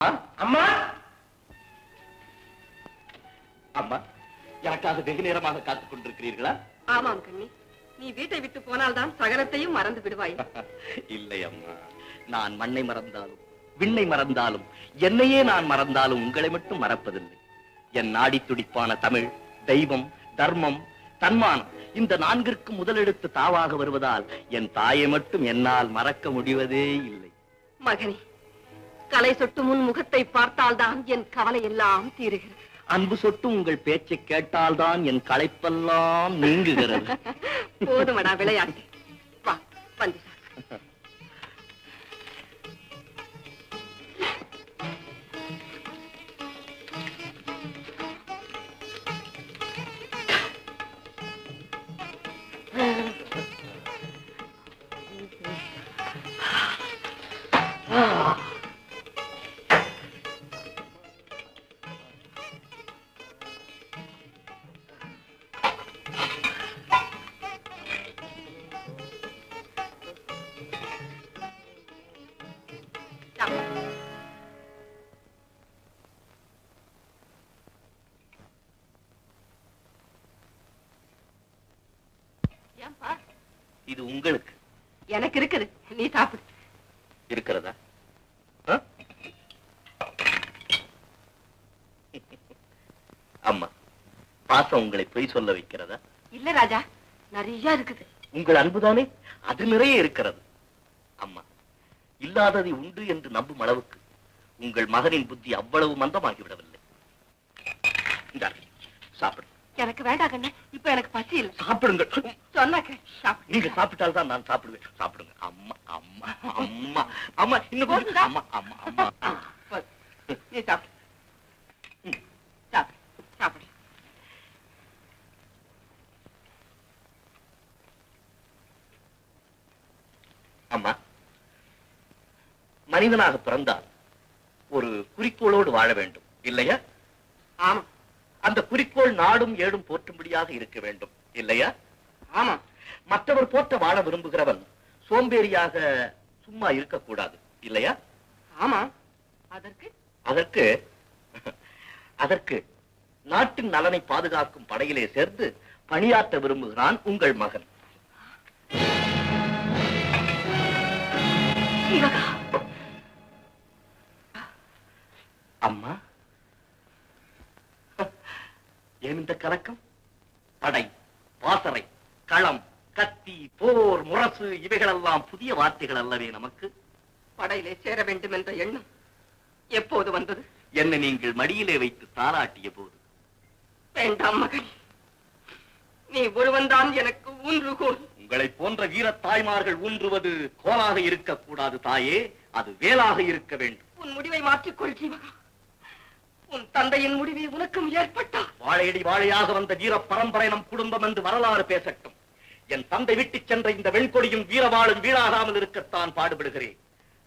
அம்மா அம்மா, எனக்காக வெகு நேரமாக காத்துக் கொண்டிருக்கிறீர்களா? ஆமாம் கண்ணி, நீ வீட்டை விட்டு போனால்தான் சகலத்தையும் மறந்து விடுவாய். இல்லை அம்மா, நான் மண்ணை மறந்தாலும் விண்ணை மறந்தாலும் என்னையே நான் மறந்தாலும் உங்களை மட்டும் மறப்பதில்லை. என் நாடி துடிப்பான தமிழ், தெய்வம், தர்மம், தன்மானம் இந்த நான்கிற்கு முதலெடுத்து தாவாக வருவதால் என் தாயை மட்டும் என்னால் மறக்க முடிவதே இல்லை. மகனே, கலை சொட்டு முன் முகத்தை பார்த்தால்தான் என் கவலை எல்லாம் தீருகிறது. அன்பு சொட்டு உங்கள் பேச்சை கேட்டால்தான் என் களைப்பெல்லாம் நீங்குகிறது. போதுமடா விளையாட்டு. வா வந்து இது உங்களுக்கு. எனக்கு இருக்குது, நீ சாப்பிடு. இருக்கிறதா? அம்மா, பாசம் உங்களை பொய் சொல்ல வைக்கிறதா? இல்ல ராஜா, நிறைய இருக்குது. உங்கள் அன்புதானே அது நிறைய இருக்கிறது. அம்மா, இல்லாததை உண்டு என்று நம்பும் அளவுக்கு உங்கள் மகனின் புத்தி அவ்வளவு மந்தமாகிவிடவில்லை. சாப்பிடு. எனக்கு வேண்டாம் கண்ணே, இப்ப எனக்கு பசி இல்லை. சாப்பிடுங்க. சொன்னாக்க சாப்பிடு. நீங்க சாப்பிட்டால் தான் நான் சாப்பிடுவேன். சாப்பிடுங்க. அம்மா அம்மா அம்மா அம்மா, இன்னும் அம்மா அம்மா அம்மா. நீ சாப்பிடு. சாப்பிடு சாப்பிடு. அம்மா, மனிதனாக பிறந்தால் ஒரு குறிக்கோளோடு வாழ வேண்டும் இல்லையா? ஆமா. அந்த குறிக்கோள் நாடும் ஏடும் போற்றும்படியாக இருக்க வேண்டும் இல்லையா? ஆமா. மற்றவர் போற்ற வாழ விரும்புகிறவன் சோம்பேறியாக சும்மா இருக்கக்கூடாது இல்லையா? ஆமா. அதற்கு அதற்கு அதற்கு நாட்டின் நலனை பாதுகாக்கும் படையிலே சேர்ந்து பணியாற்ற விரும்புகிறான் உங்கள் மகன். அம்மா, ஏன் இந்த கலக்கம்? படை, பாசறை, களம், கத்தி, போர், முரசு இவைகளெல்லாம் புதிய வார்த்தைகள் அல்லவே நமக்கு? படையிலே சேர வேண்டும் என்ற எண்ணம் எப்போது வந்தது? என்னை நீங்கள் மடியிலே வைத்து தாலாட்டிய போது. வேண்டாம் மகன், நீ ஒருவன்தான் எனக்கு ஊன்றுகோல். உங்களை போன்ற வீர தாய்மார்கள் ஊன்றுவது கோலாக இருக்கக்கூடாது தாயே, அது வேலாக இருக்க வேண்டும். உன் முடிவை மாற்றிக்கொள் ஜீவகா. உன் தந்தையின் முடிவை உனக்கும் ஏற்பட்டா? வாழையடி வாழையாக வந்த வீர பரம்பரை நம் குடும்பம் என்று வரலாறு பேசட்டும். என் தந்தை விட்டுச் சென்ற இந்த வெண்கொடியும் வீரவாளும் வீழாகாமல் இருக்கத்தான் பாடுபடுகிறேன்.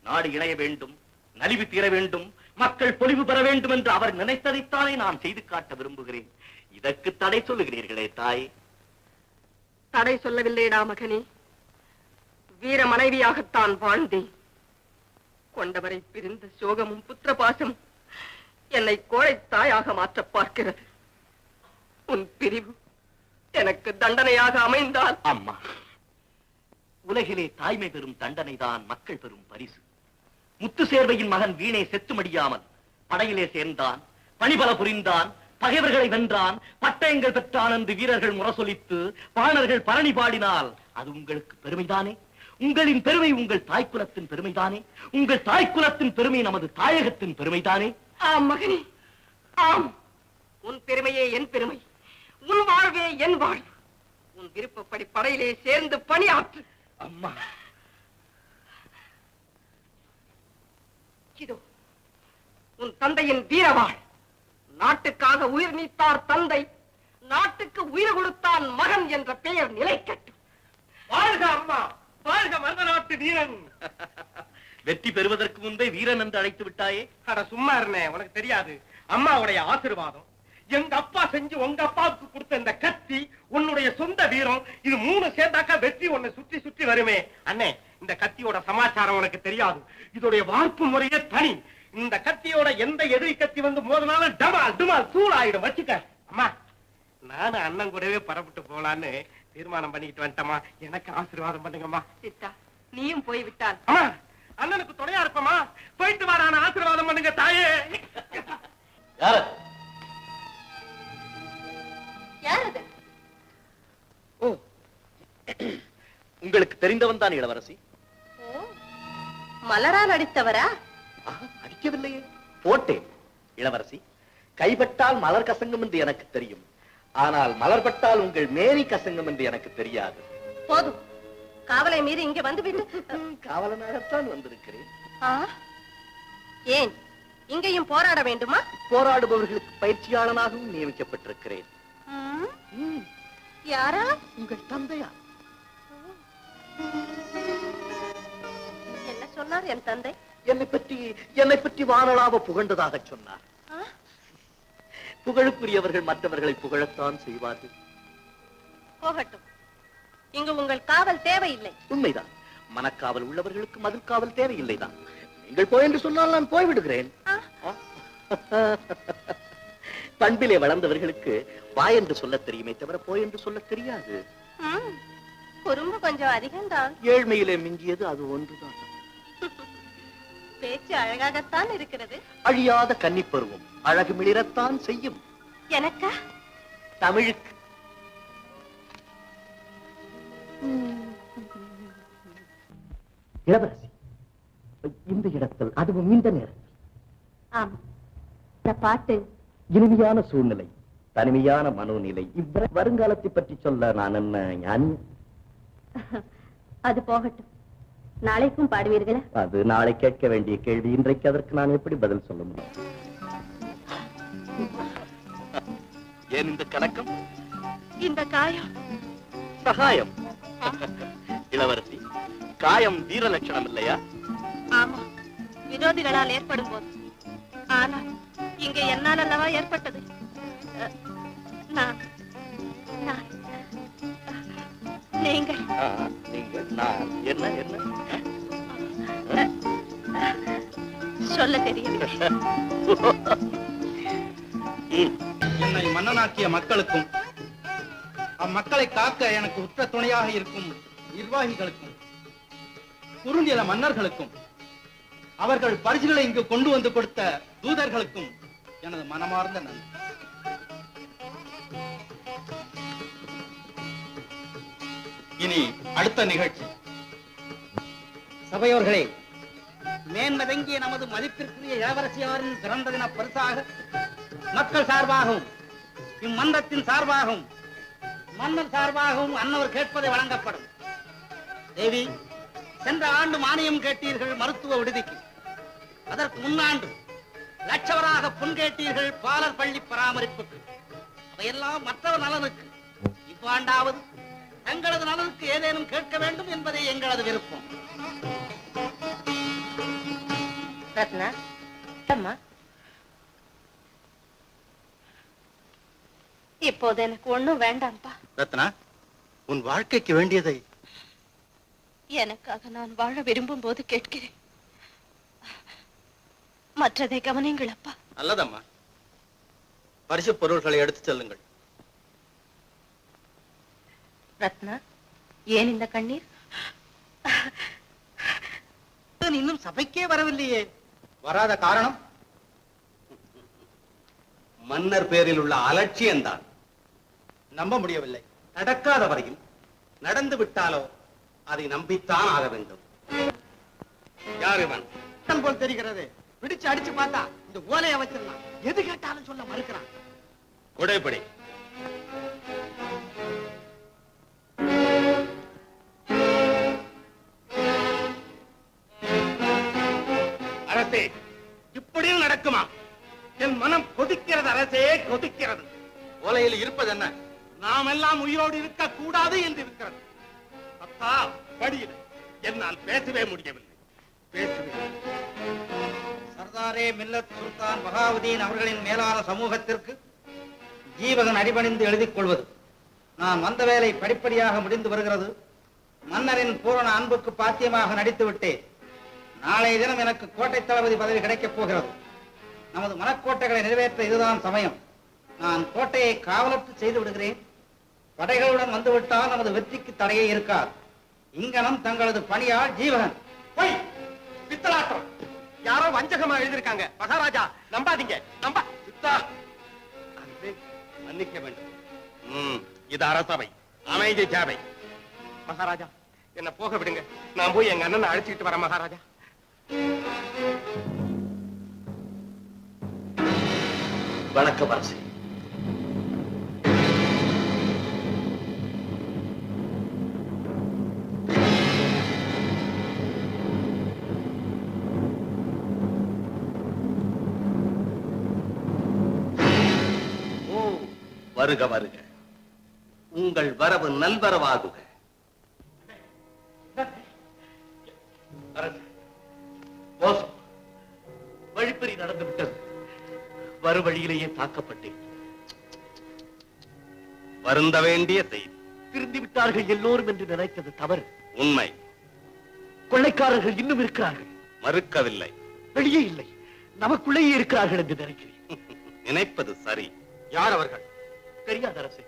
நாடு இணைய வேண்டும், நலிவு தீர வேண்டும், மக்கள் பொலிவு பெற வேண்டும் என்று அவர் நினைத்ததைத்தானே நான் செய்து காட்ட விரும்புகிறேன். இதற்கு தடை சொல்லுகிறீர்களே தாய்? தடை சொல்லவில்லைடா மகனே, வீர மனைவியாகத்தான் வாழ்ந்தேன். கொண்டவரை பிரிந்த சோகமும் புத்திரபாசமும் என்னை கோழை தாயாக மாற்ற பார்க்கிறது. உன் பிரிவு எனக்கு தண்டனையாக அமைந்தால்? அம்மா, உலகிலே தாய்மை பெறும் தண்டனை தான் மக்கள் பெறும் பரிசு. முத்து சேர்வையின் மகன் வீணை செத்து மடியாமல் படையிலே சேர்ந்தான், பணிபல புரிந்தான், பகைவர்களை வென்றான், பட்டயங்கள் பெற்றான் என்று வீரர்கள் முரசொலித்து பாணர்கள் பரணி பாடினால் அது உங்களுக்கு பெருமைதானே? உங்களின் பெருமை உங்கள் தாய்க்குலத்தின் பெருமைதானே? உங்கள் தாய்க்குலத்தின் பெருமை நமது தாயகத்தின் பெருமைதானே? ஆம் மகனே, ஆம். உன் பெருமையே என் பெருமை, உன் வாழ்வே என் வாழ்வு. உன் விருப்பப்படி படையிலே சேர்ந்து பணியாற்று. அம்மா, இதோ உன் தந்தையின் வீரவாள். நாட்டுக்காக உயிர் நீத்தார் தந்தை, நாட்டுக்கு உயிர் கொடுத்தான் மகன் என்ற பெயர் நிலைக்கட்டும். வாழ்க அம்மா, வாழ்க மருத நாட்டு வீரன். வெற்றி பெறுவதற்கு முன்பே வீரன் என்று அழைத்து விட்டாயே. அட சும்மா இருந்தே, உனக்கு தெரியாது. அம்மாவுடைய ஆசீர்வாதம், எங்க அப்பா செஞ்சு உங்க அப்பாவுக்கு கொடுத்த இந்த கத்தி, உன்னுடைய சொந்த வீரம், இது மூணு சேர்ந்தாக்கா வெற்றி உன்னை சுற்றி சுற்றி வருமே. அண்ணே, இந்த கத்தியோட சமாச்சாரம் உனக்கு தெரியாது. இதோடைய வார்ப்பு முறையே தனி. இந்த கத்தியோட எந்த எதிரி கத்தி வந்து மோதினாலும் டமால் டுமால் தூள் ஆயிடும். வச்சுக்க அம்மா, நானும் அண்ணன் கூடவே பரப்பிட்டு போலான்னு தீர்மானம் பண்ணிக்கிட்டு வந்துட்டமா. எனக்கு ஆசீர்வாதம் பண்ணுங்கம்மா. சித்தா, நீயும் போய் விட்டால் அம்மா, அண்ணனுக்கு துணையா இருப்பமா. போயிட்டு வாடான ஆசீர்வாதம் பண்ணுங்க தாயே. யார் அது? ஓ, உங்களுக்கு தெரிந்தவன் தான் இளவரசி. மலரால் அடித்தவரா? அடிக்கவில்லையே, போட்டேன். இளவரசி, கைப்பட்டால் மலர் கசங்கும் என்று எனக்கு தெரியும். ஆனால் மலர்பட்டால் உங்கள் மேரி கசங்கும் என்று எனக்கு தெரியாது. போதும், காவலை மீறி இங்க வந்துவிட்டு. காவலனாகத்தான் வந்திருக்கிறேன். ஏன் இங்கேயும் போராட வேண்டுமா? போராடுபவர்களுக்கு பயிற்சியாளனாகவும் நியமிக்கப்பட்டிருக்கிறேன். யாரா? உங்கள் தந்தையா? என்ன சொன்னார் என் தந்தை? என்னை பற்றி வானளாவ புகழ்ந்ததாக சொன்னார். புகழுக்குரியவர்கள் மற்றவர்களை புகழத்தான் செய்வார்கள். போகட்டும், இங்கு உங்கள் காவல் தேவையில்லை. உண்மைதான், மனக்காவல் உள்ளவர்களுக்கு மதில் காவல் தேவையில்லைதான். நீங்கள் போய் என்று சொன்னால் நான் போய்விடுகிறேன். பண்பிலே வளர்ந்தவர்களுக்கு வாய் என்று சொல்ல தெரியுமே தவிர போய் என்று சொல்ல தெரியாது. குறும்பு கொஞ்சம் அதிகம்தான். ஏழ்மையிலே மிஞ்சியது அது ஒன்றுதான். பேச்சு அழகாகத்தான் இருக்கிறது. அழியாத கன்னிப்பருவம் அழகு மிளிரத்தான் செய்யும். எனக்கா? தமிழுக்கு. இளவரசி, இந்த இடத்தில், அதுவும் இந்த நேரத்தில். ஆம், இந்த பாட்டு இனிமையான சூழ்நிலை, தனிமையான மனோநிலை. வருங்காலத்தை பற்றி சொல்ல நான் என்ன ஞானி? அது போகட்டும், நாளைக்கும் பாடுவீர்களா? அது நாளை கேட்க வேண்டிய கேள்வி. இன்றைக்கு அதற்கு நான் எப்படி பதில் சொல்ல முடியும்? ஏன் இந்த கணக்கம்? இந்த காயம் சகாயம். இளவரசி, காயம் வீர லட்சணம் இல்லையா? ஆமா, விரோதிகளால் ஏற்படும் போது. ஆனால் இங்கே என்னால் அல்லவா ஏற்பட்டது. நீங்கள் நான் என்ன என்ன சொல்ல தெரியும். என்னை மன்னனாக்கிய மக்களுக்கும் அம்மக்களை காக்க எனக்கு உற்ற துணையாக இருக்கும் நிர்வாகிகளுக்கும் குறுநில மன்னர்களுக்கும் அவர்கள் பரிசுகளை இங்கு கொண்டு வந்து கொடுத்த தூதர்களுக்கும் எனது மனமார்ந்த நன்றி. இனி அடுத்த நிகழ்ச்சி. சபையோர்களே, மேன்மதங்கிய நமது மதிப்பிற்குரிய இளவரசியாரின் பிறந்த தின பரிசாக மக்கள் சார்பாகவும் இம்மன்றத்தின் சார்பாகவும் மன்னர் சார்பாகவும் அன்னவர் கேட்பதை வழங்கப்படும். தேவி, சென்ற ஆண்டு மானியம் கேட்டீர்கள் மருத்துவ விடுதிக்கு. அதற்கு முன்னாண்டு லட்சவராக பொன் கேட்டீர்கள் பாலர் பள்ளி பராமரிப்புக்கு. அவையெல்லாம் மற்றவர் நலனுக்கு. இவ்வாண்டாவது தங்களது நலனுக்கு ஏதேனும் கேட்க வேண்டும் என்பதே எங்களது விருப்பம். ரத்னா, அம்மா, இப்போது எனக்கு ஒண்ணும் வேண்டாம்ப்பா. ரத்னா, உன் வாழ்க்கைக்கு வேண்டியதை எனக்காக நான் வாழ விரும்பும் போது கேட்கிறேன். மற்றதை கவனிங்கள் அப்பா. நல்லதம்மா, பரிசு பொருள்களை எடுத்துச் செல்லுங்கள். ரத்னா, ஏன் இந்த கண்ணீர்? இன்னும் சபைக்கே வரவில்லையே. வராத காரணம் மன்னர் பேரில் உள்ள அலட்சியம்தான். நம்ப முடியவில்லை. நடக்காத வரையில் நடந்து விட்டாலோ அதை நம்பித்தான் ஆக வேண்டும். யார் இவன்? போல் தெரிகிறது. பிடிச்சு அடிச்சு பார்த்தா இந்த ஓலையை வச்சிடலாம். எது கேட்டாலும் சொல்ல மறுக்கிறான். கொடைப்படி. அரசே, இப்படியும் நடக்குமா? என் மனம் கொதிக்கிறது அரசே, கொதிக்கிறது. ஓலையில் இருப்பது என்ன? நாம் எல்லாம் உயிரோடு இருக்க கூடாது என்று இருக்கிறது. அத்தா, படியில் என்னால் பேசவே முடியவில்லை. பேசுவேன். சர்தாரே மில்லத் சுல்தான் பகாவுதீன் அவர்களின் மேலான சமூகத்திற்கு ஜீவகன் அடிபணிந்து எழுதிக் கொள்வது. நான் வந்த வேலை படிப்படியாக முடிந்து வருகிறது. மன்னரின் பூரண அன்புக்கு பாத்தியமாக நடித்து விட்டேன். நாளைய தினம் எனக்கு கோட்டை தளபதி பதவி கிடைக்கப் போகிறது. நமது மனக்கோட்டைகளை நிறைவேற்ற இதுதான் சமயம். நான் கோட்டையை காவலற்று செய்து விடுகிறேன். படைகளுடன் வந்துவிட்டால் நமது வெற்றிக்கு தடையே இருக்காது. இங்கனம் தங்களது பணியாள் ஜீவகன். போய் பித்தலாட்டம். யாரோ வஞ்சகமா எழுதிருக்காங்க. மகாராஜா நம்பாதீங்க. சித்தா, மன்னிக்க வேண்டும். இது அரசவை, அமைதி சேவை. மகாராஜா என்ன போக விடுங்க. நான் போய் எங்க அண்ணனை அழைச்சிட்டு வரேன். மகாராஜா வணக்கம் அரசே. வருக வருக. உங்கள் வரவு நல்வரவாகுக. மோசம், வழிப்பறி நடந்து விட்டது. வழியிலேயே தாக்கப்பட்டேன். வருந்த வேண்டிய செய்தி. திருந்தி விட்டார்கள் எல்லோரும் என்று நினைத்தது தவறு. உண்மை. கொள்ளைக்காரர்கள் இன்னும் இருக்கிறார்கள். மறுக்கவில்லை. வெளியே இல்லை, நமக்குள்ளேயே இருக்கிறார்கள் என்று நினைக்கிறேன். நினைப்பது சரி. யார் அவர்கள்? தெரியாத அரசே.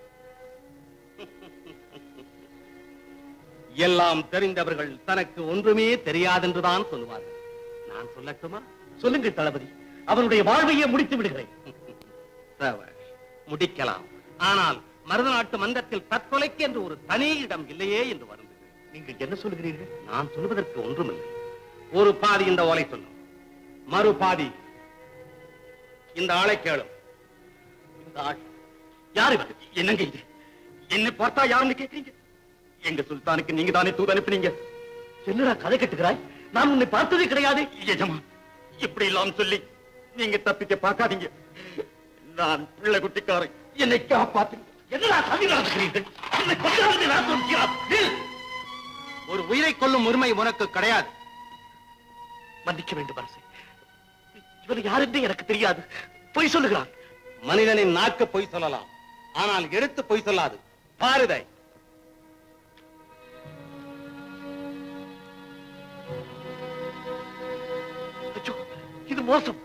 எல்லாம் தெரிந்தவர்கள் தனக்கு ஒன்றுமே தெரியாதென்றுதான் சொல்லுவார்கள். நான் சொல்லட்டுமா? சொல்லுங்கள் தளபதி. அவனுடைய வாழ்வையே முடித்து விடுகிறேன். முடிக்கலாம். ஆனால் மருதநாட்டு மன்றத்தில் தற்கொலைக்கு என்று ஒரு தனி இடம் இல்லையே என்று வருந்தது. நீங்கள் என்ன சொல்கிறீர்கள்? நான் சொல்வதற்கு ஒன்றுமில்லை. ஒரு பாதி இந்த ஓலை சொல்லும், மறு பாதி இந்த ஆளை கேளும். இந்த ஆள் யார்? இவர் என்னங்க இது? என்னை பார்த்தா யாருன்னு கேட்கிறீங்க? எங்க சுல்தானுக்கு நீங்க தானே தூது அனுப்பினீங்க. என்னடா கதை கட்டுகிறாய்? நான் உன்னை பார்த்ததே கிடையாது. எஜமா, இப்படி எல்லாம் சொல்லி நீங்க தப்பிக்க பார்க்காதீங்க. நான் பிள்ளை குட்டிக்காரன், என்னை காப்பாத்து. என்னடா சதி நடத்துகிறீர்கள்? என்னை கொண்டு நான் சொல்கிறேன். ஒரு உயிரை கொல்லும் உரிமை உனக்கு கிடையாது. மன்னிக்க வேண்டும் அரசே. இவர் யார் என்று எனக்கு தெரியாது. பொய் சொல்லுகிறான். மனிதனின் நாக்கு பொய் சொல்லலாம், ஆனால் எடுத்து பொய் சொல்லாது. பாருதை. இது மோசம்.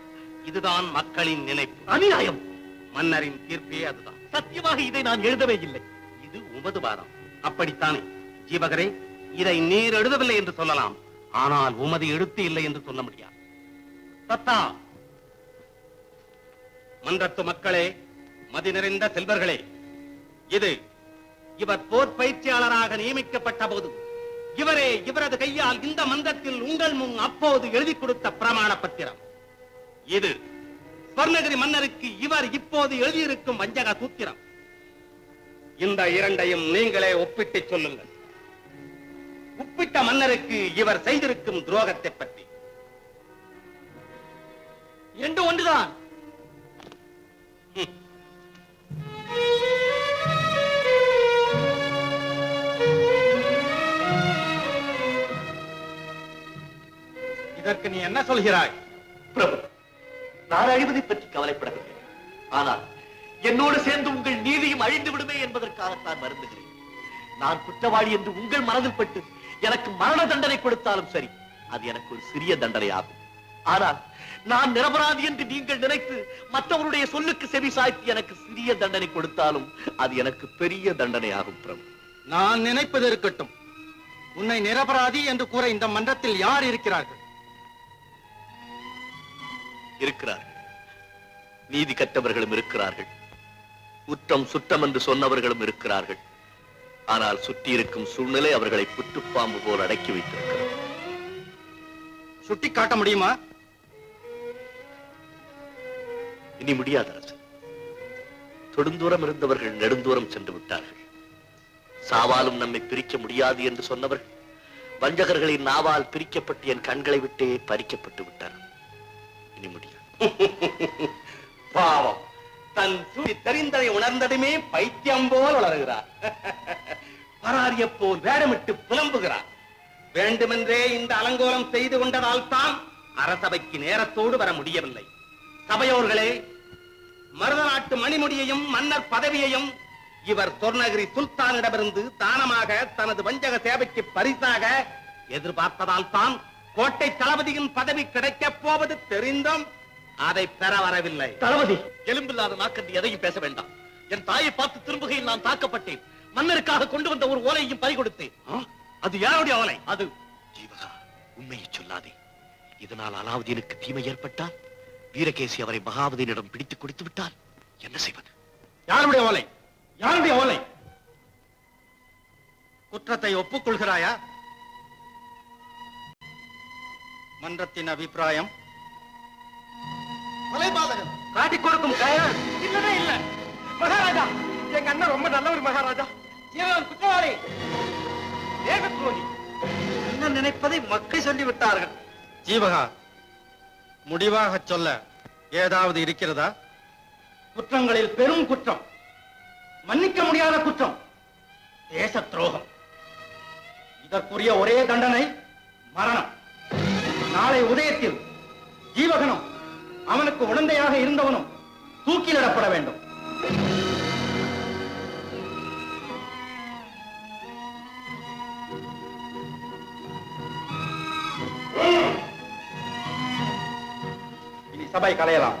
இதுதான் மக்களின் நினைப்பு. அநியாயம். மன்னரின் தீர்ப்பே அதுதான். சத்தியமாக இதை நான் எழுதவே இல்லை. இது உமது வாதம். அப்படித்தானே ஜீவகரே? இதை நீர் எழுதவில்லை என்று சொல்லலாம், ஆனால் உமது எழுத்து இல்லை என்று சொல்ல முடியாது. சத்தா, மன்றத்து மக்களே, மதி நிறைந்த செல்வர்களே, இது இவர் போர் பயிற்சியாளராக நியமிக்கப்பட்ட போது இவரே இவரது கையால் இந்த மன்றத்தில் உங்கள் முன் அப்போது எழுதி கொடுத்த பிரமாண பத்திரம். இது ஸ்வர்ணகிரி மன்னருக்கு இவர் இப்போது எழுதியிருக்கும் வஞ்சக சூத்திரம். இந்த இரண்டையும் நீங்களே ஒப்பிட்டு சொல்லுங்கள். ஒப்பிட்ட மன்னருக்கு இவர் செய்திருக்கும் துரோகத்தை பற்றி. இரண்டு ஒன்றுதான். இதற்கு நீ என்ன சொல்கிறாய்? பிரபு, நான் அழிவதை பற்றி கவலைப்படவில்லை. ஆனால் என்னோடு சேர்ந்து உங்கள் நீதியும் அழிந்து விடுமே என்பதற்காகத்தான் வருந்துகிறேன். நான் குற்றவாளி என்று உங்கள் மனதில் பட்டு எனக்கு மரண தண்டனை கொடுத்தாலும் சரி, அது எனக்கு ஒரு சிறிய தண்டனை ஆகும். ஆனால் நான் நிரபராதி என்று நீங்கள் நினைத்து மற்றவருடைய சொல்லுக்கு செவி சாய்த்து எனக்கு சிறிய தண்டனை கொடுத்தாலும் அது எனக்கு பெரிய தண்டனை ஆகும். பிரபு, நான் நினைப்பது இருக்கட்டும். உன்னை நிரபராதி என்று கூற இந்த மன்றத்தில் யார் இருக்கிறார்கள்? இருக்கிறார்கள். நீதி கற்றவர்களும் இருக்கிறார்கள். குற்றம் சுற்றம் என்று சொன்னவர்களும் இருக்கிறார்கள். ஆனால் சுற்றி இருக்கும் சூழ்நிலை அவர்களை புற்றுப்பாம்பு போல் அடக்கி வைத்திருக்கிறது. சுட்டி காட்ட முடியுமா? இனி முடியாத அரசு. தொடுந்தூரம் இருந்தவர்கள் நெடுந்தூரம் சென்று விட்டார்கள். சாவாலும் நம்மை பிரிக்க முடியாது என்று சொன்னவர்கள் வஞ்சகர்களின் நாவால் பிரிக்கப்பட்டு என் கண்களை விட்டே பறிக்கப்பட்டு விட்டார்கள். இனி முடியாது. பாவம், தன் சுடி தெரிந்ததை உணர்ந்ததுமே பைத்தியம் போல் வளர்கிறார். பராரிய போல் வேடமிட்டு புலம்புகிறார். வேண்டுமென்றே இந்த அலங்கோலம் செய்து கொண்டதால் தான் அரசபைக்கு நேரத்தோடு வர முடியவில்லை. சபையோர்களே, மருதநாட்டு மணிமுடியையும் மன்னர் பதவியையும் இவர் சொர்ணகிரி சுல்தானிடமிருந்து தானமாக தனது வஞ்சக சேவைக்கு பரிசாக எதிர்பார்த்ததால் தான் கோட்டை தளபதியின் பதவி கிடைக்கப் போவது தெரிந்தும் அதை பெற வரவில்லை. தளபதி, எலும்பில்லாத நாக்கன்று எதையும் பேச வேண்டாம். என் தாயை பார்த்து திரும்புகையில் நான் தாக்கப்பட்டேன். மன்னருக்காக கொண்டு வந்த ஒரு ஓலையையும் பறிகொடுத்தேன். அது யாருடைய ஓலை? அது ஜீவகா, உண்மையை சொல்லாதே. இதனால் அலாவுதீனுக்கு தீமை ஏற்பட்டால், வீரகேசி அவரை மகாவதியினிடம் பிடித்துக் கொடுத்து விட்டால் என்ன செய்வது? யாருடைய ஓலை? யாருடைய ஓலை? குற்றத்தை ஒப்புக்கொள்கிறாயா? மன்றத்தின் அபிப்பிராயம்? கொலைபாதகன் காட்டிக் கொடுக்கும் கயவன் இல்லவே இல்ல. மகாராஜா, எங்க அண்ணன் ரொம்ப நல்லவர் மகாராஜா. ஜீவன் குற்றவாளி, தேச துரோகி. என்ன நினைப்பதை மக்கள் சொல்லிவிட்டார்கள். ஜீவகா, முடிவாக சொல்ல ஏதாவது இருக்கிறதா? குற்றங்களில் பெரும் குற்றம், மன்னிக்க முடியாத குற்றம், தேச துரோகம். இதற்குரிய ஒரே தண்டனை மரணம். நாளை உதயத்தில் ஜீவகனும் அவனுக்கு உடந்தையாக இருந்தவனும் தூக்கிலிடப்பட வேண்டும். இனி சபை கலையலாம்.